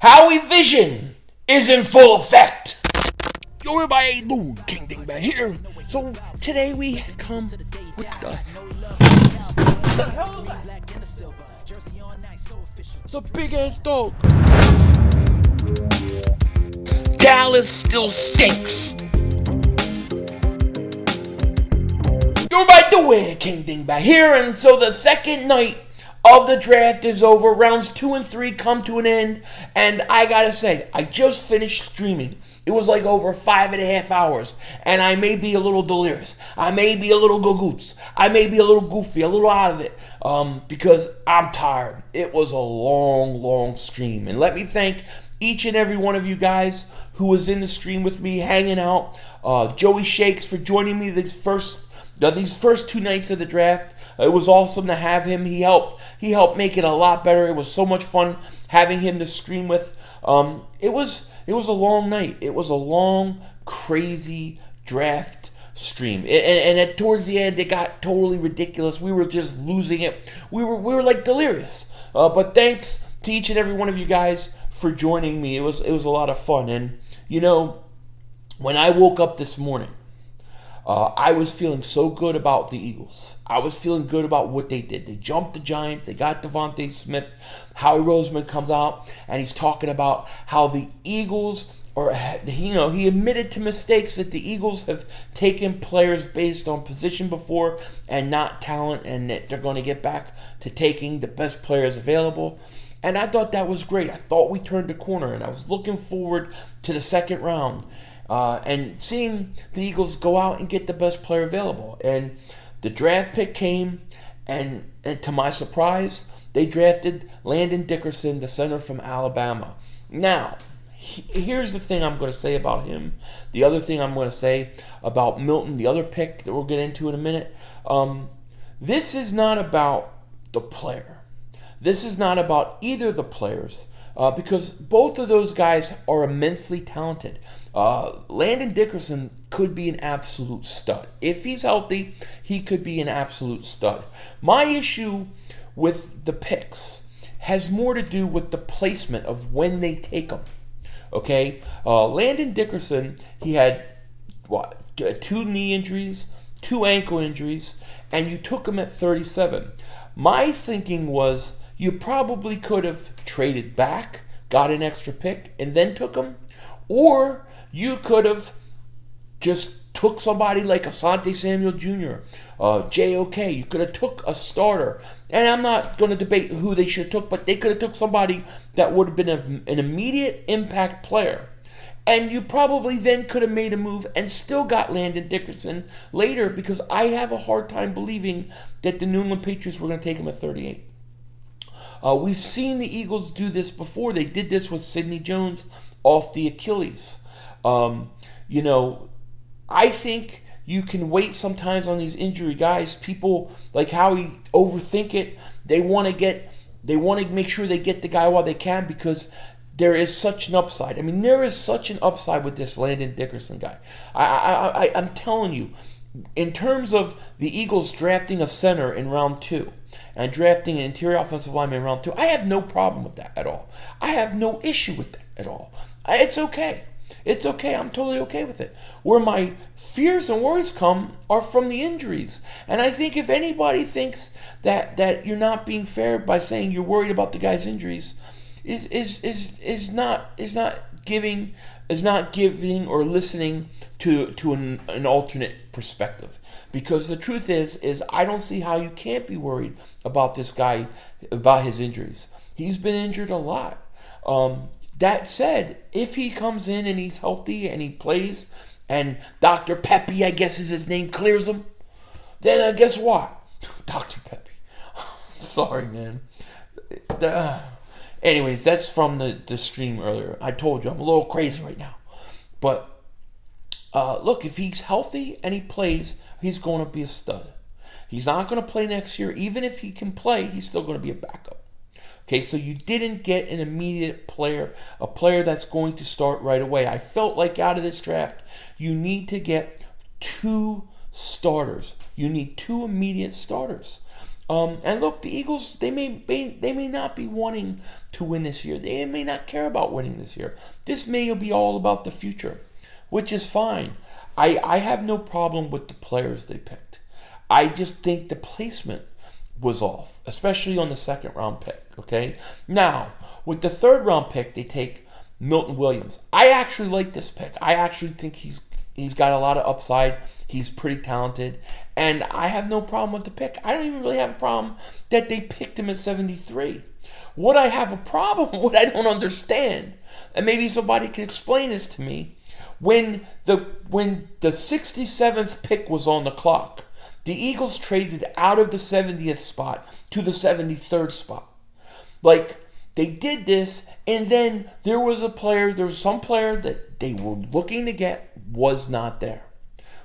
Howie Vision is in full effect. Yo, everybody, how you doing? King Dingbat here. So today we have come with the hell is that? It's a big ass dog. Dallas still stinks. Yo, everybody doing? King Dingbat here, and so the second night of the draft is over. Rounds 2 and 3 come to an end, and I gotta say, I just finished streaming. It was like over 5.5 hours, and I may be a little delirious. I may be a little gagoots. I may be a little goofy, a little out of it, because I'm tired. It was a long stream, and let me thank each and every one of you guys who was in the stream with me, hanging out. Joey Shakes for joining me these first 2 nights of the draft. It was awesome to have him. He helped make it a lot better. It was so much fun having him to stream with. It was a long night. It was a long, crazy draft stream. And towards the end, it got totally ridiculous. We were just losing it. We were like delirious. But thanks to each and every one of you guys for joining me. It was a lot of fun. And you know, when I woke up this morning, I was feeling so good about the Eagles. I was feeling good about what they did. They jumped the Giants. They got Devontae Smith. Howie Roseman comes out and he's talking about how the Eagles he admitted to mistakes that the Eagles have taken players based on position before and not talent, and that they're going to get back to taking the best players available. And I thought that was great. I thought we turned the corner, and I was looking forward to the second round. And seeing the Eagles go out and get the best player available. And the draft pick came, and to my surprise, they drafted Landon Dickerson, the center from Alabama. Now, here's the thing I'm going to say about him. The other thing I'm going to say about Milton, the other pick that we'll get into in a minute. This is not about the player. This is not about either of the players. Because both of those guys are immensely talented. Landon Dickerson could be an absolute stud. If he's healthy, he could be an absolute stud. My issue with the picks has more to do with the placement of when they take them. Okay? Landon Dickerson, he had, 2 knee injuries, 2 ankle injuries, and you took him at 37. My thinking was, you probably could have traded back, got an extra pick, and then took him. Or you could have just took somebody like Asante Samuel Jr., JOK. You could have took a starter. And I'm not going to debate who they should have took, but they could have took somebody that would have been an immediate impact player. And you probably then could have made a move and still got Landon Dickerson later, because I have a hard time believing that the New England Patriots were going to take him at 38. We've seen the Eagles do this before. They did this with Sidney Jones off the Achilles. I think you can wait sometimes on these injury guys. People like Howie overthink it. They want to make sure they get the guy while they can, because there is such an upside. I mean, there is such an upside with this Landon Dickerson guy. I'm telling you, in terms of the Eagles drafting a center in round 2 and drafting an interior offensive lineman in round 2, I have no problem with that at all. I have no issue with that at all. It's okay. It's okay. I'm totally okay with it. Where my fears and worries come are from the injuries. And I think if anybody thinks that you're not being fair by saying you're worried about the guy's injuries, is not giving or listening to an alternate perspective. Because the truth is I don't see how you can't be worried about this guy, about his injuries. He's been injured a lot. That said, if he comes in and he's healthy and he plays, and Dr. Pepe, I guess is his name, clears him, then guess what? Dr. Pepe. Sorry, man. Anyways, that's from the stream earlier. I told you, I'm a little crazy right now. But, look, if he's healthy and he plays, he's going to be a stud. He's not going to play next year. Even if he can play, he's still going to be a backup. Okay, so you didn't get an immediate player, a player that's going to start right away. I felt like out of this draft, you need to get 2 starters. You need 2 immediate starters. And look, the Eagles, they may not be wanting to win this year. They may not care about winning this year. This may be all about the future, which is fine. I have no problem with the players they picked. I just think the placement was off, especially on the second round pick, okay? Now, with the third round pick, they take Milton Williams. I actually like this pick. I actually think he's got a lot of upside. He's pretty talented, and I have no problem with the pick. I don't even really have a problem that they picked him at 73. What I have a problem, what I don't understand, and maybe somebody can explain this to me, when the 67th pick was on the clock, the Eagles traded out of the 70th spot to the 73rd spot. Like, they did this, and then there was some player that they were looking to get was not there.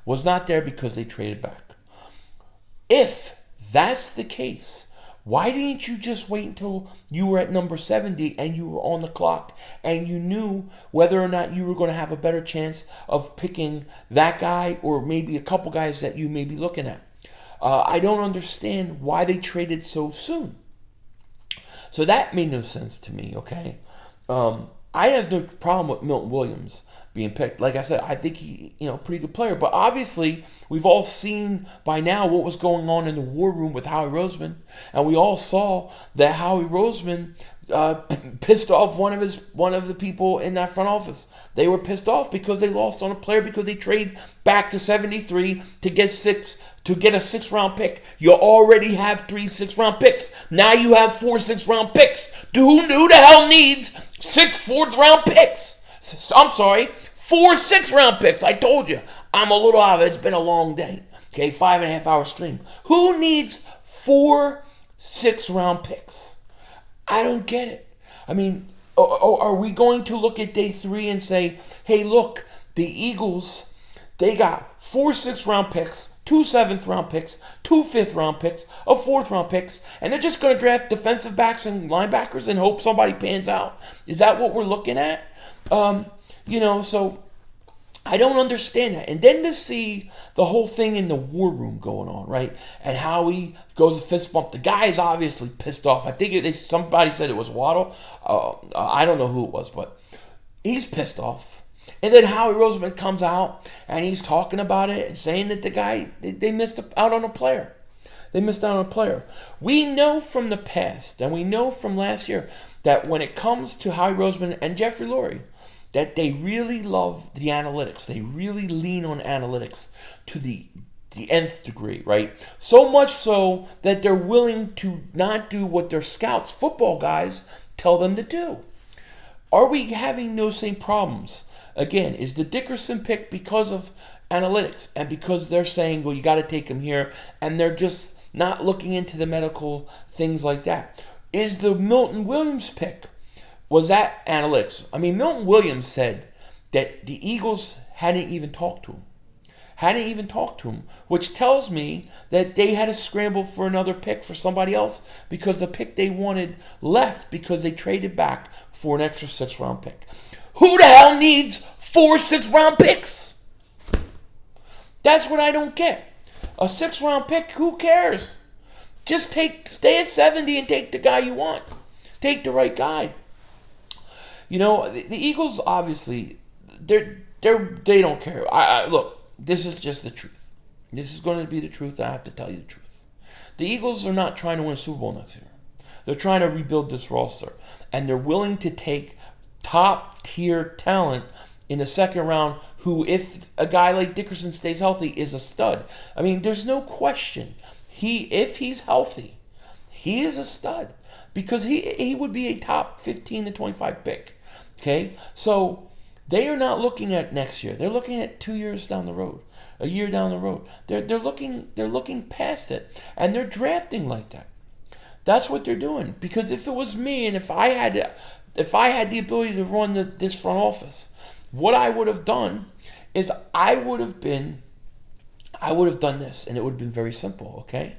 Was not there because they traded back. If that's the case, why didn't you just wait until you were at number 70 and you were on the clock and you knew whether or not you were going to have a better chance of picking that guy or maybe a couple guys that you may be looking at? I don't understand why they traded so soon. So that made no sense to me, okay? I have no problem with Milton Williams being picked. Like I said, I think he, pretty good player. But obviously, we've all seen by now what was going on in the war room with Howie Roseman, and we all saw that Howie Roseman pissed off one of the people in that front office. They were pissed off because they lost on a player because they trade back to 73 to get a 6th-round pick. You already have 3 6th-round picks. Now you have 4 6th-round picks. Who the hell needs 6 4th-round picks? I'm sorry, 4 6th-round picks. I told you. I'm a little out of it. It's been a long day. Okay, 5.5-hour stream. Who needs 4 6th-round picks? I don't get it. I mean, are we going to look at day 3 and say, hey, look, the Eagles, they got 4 6th-round picks, 2 7th-round picks, 2 5th-round picks, a 4th-round picks, and they're just going to draft defensive backs and linebackers and hope somebody pans out? Is that what we're looking at? So I don't understand that. And then to see the whole thing in the war room going on, right? And Howie goes a fist bump. The guy is obviously pissed off. I think somebody said it was Waddle. I don't know who it was, but he's pissed off. And then Howie Roseman comes out and he's talking about it and saying that the guy, they missed out on a player. They missed out on a player. We know from the past, and we know from last year, that when it comes to Howie Roseman and Jeffrey Lurie, that they really love the analytics. They really lean on analytics to the nth degree, right? So much so that they're willing to not do what their scouts, football guys, tell them to do. Are we having those same problems? Again, is the Dickerson pick because of analytics and because they're saying, well, you got to take him here, and they're just not looking into the medical things like that? Is the Milton Williams pick, was that analytics? I mean, Milton Williams said that the Eagles hadn't even talked to him. Which tells me that they had to scramble for another pick for somebody else because the pick they wanted left because they traded back for an extra 6th-round pick. Who the hell needs 4 6th-round picks? That's what I don't get. A 6th-round pick, who cares? Just stay at 70 and take the guy you want. Take the right guy. The Eagles, obviously, they don't care. Look, this is just the truth. This is going to be the truth. I have to tell you the truth. The Eagles are not trying to win a Super Bowl next year. They're trying to rebuild this roster. And they're willing to take top-tier talent in the 2nd round who, if a guy like Dickerson stays healthy, is a stud. I mean, there's no question. If he's healthy, he is a stud. Because he would be a top 15 to 25 pick. Okay? So they are not looking at next year. They're looking at 2 years down the road. A year down the road. They're looking past it. And they're drafting like that. That's what they're doing. Because if it was me and if I had the ability to run this front office, what I would have done is I would have done this, and it would have been very simple, okay?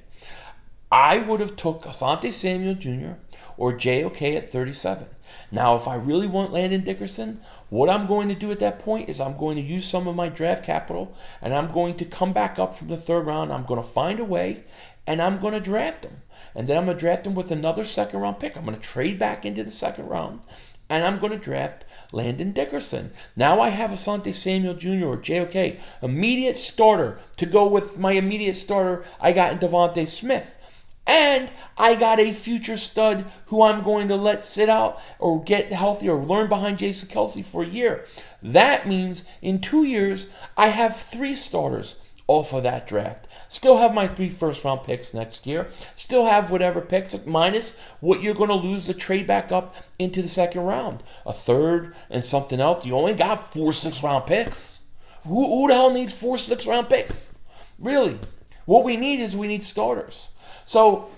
I would have took Asante Samuel Jr. or JOK at 37. Now, if I really want Landon Dickerson, what I'm going to do at that point is I'm going to use some of my draft capital, and I'm going to come back up from the third round. I'm going to find a way, and I'm going to draft him. And then I'm going to draft him with another second-round pick. I'm going to trade back into the second round, and I'm going to draft Landon Dickerson. Now I have Asante Samuel Jr. or JOK, immediate starter to go with my immediate starter I got in Devontae Smith. And I got a future stud who I'm going to let sit out or get healthy or learn behind Jason Kelce for a year. That means in 2 years, I have 3 starters off of that draft. Still have my 3 first-round picks next year. Still have whatever picks, minus what you're going to lose to trade back up into the second round. A third and something else. You only got 4 6-round picks. Who the hell needs 4 6-round picks? Really. What we need starters. So,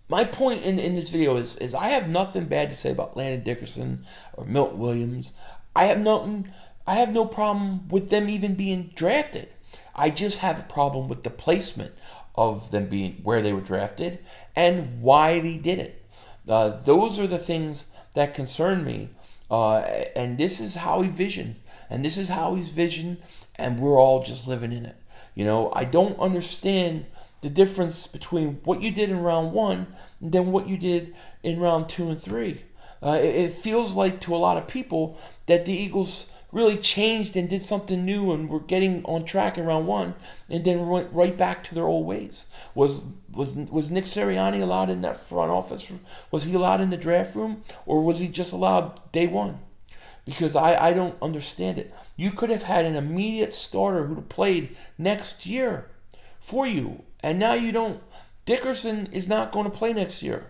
my point in this video is I have nothing bad to say about Landon Dickerson or Milton Williams. I have no problem with them even being drafted. I just have a problem with the placement of them being where they were drafted and why they did it. Those are the things that concern me. And this is how he visioned. And this is how he's visioned. And we're all just living in it. You know, I don't understand the difference between what you did in round 1 and then what you did in round 2 and 3. It feels like to a lot of people that the Eagles really changed and did something new and were getting on track in round 1 and then went right back to their old ways. Was Nick Sirianni allowed in that front office? Was he allowed in the draft room? Or was he just allowed day 1? Because I don't understand it. You could have had an immediate starter who played next year for you. And now you don't. Dickerson is not going to play next year.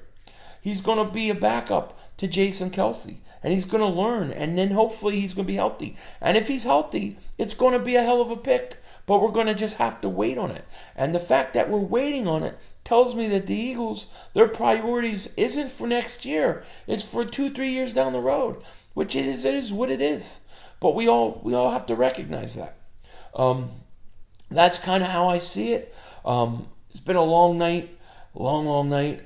He's going to be a backup to Jason Kelce. And he's going to learn. And then hopefully he's going to be healthy. And if he's healthy, it's going to be a hell of a pick. But we're going to just have to wait on it. And the fact that we're waiting on it tells me that the Eagles, their priorities isn't for next year. It's for 2-3 years down the road. Which it is what it is. But we all have to recognize that. That's kind of how I see it. It's been a long night, long night.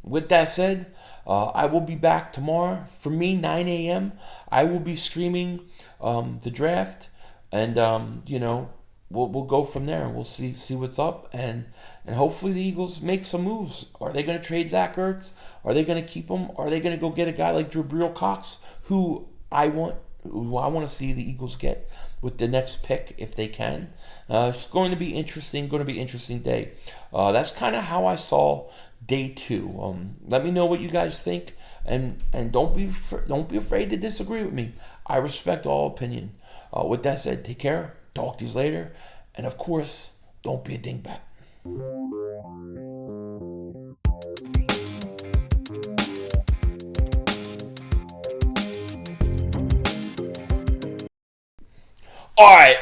With that said, I will be back tomorrow. For me, 9 a.m. I will be streaming the draft, and we'll go from there. We'll see what's up, and hopefully the Eagles make some moves. Are they going to trade Zach Ertz? Are they going to keep him? Are they going to go get a guy like Jabril Cox, who I want to see the Eagles get with the next pick if they can? It's going to be interesting. Going to be an interesting day. That's kind of how I saw day 2. Let me know what you guys think, and don't be afraid to disagree with me. I respect all opinion. With that said, take care. Talk to you later, and of course, don't be a dingbat.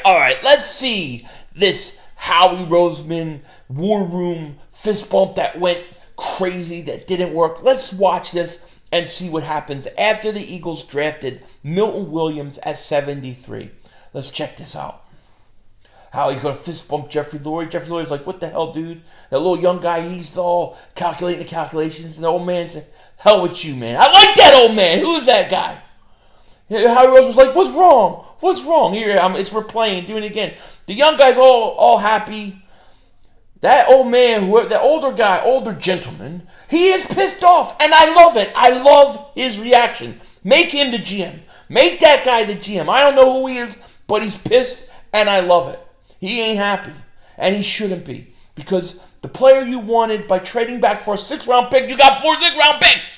All right. Let's see this Howie Roseman War Room fist bump that went crazy, that didn't work. Let's watch this and see what happens after the Eagles drafted Milton Williams at 73. Let's check this out. Howie gonna fist bump Jeffrey Lurie. Jeffrey Lurie's like, what the hell, dude? That little young guy, he's all calculating the calculations. And the old man said, hell with you, man. I like that old man. Who's that guy? Howie Rose was like, what's wrong? What's wrong? Here, it's replaying, doing it again. The young guy's all happy. That old man, that older guy, older gentleman, he is pissed off, and I love it. I love his reaction. Make him the GM. Make that guy the GM. I don't know who he is, but he's pissed, and I love it. He ain't happy, and he shouldn't be, because the player you wanted by trading back for a 6-round pick, you got 4 6-round picks.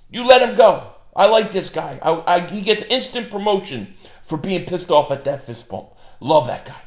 You let him go. I like this guy. He gets instant promotion for being pissed off at that fist bump. Love that guy.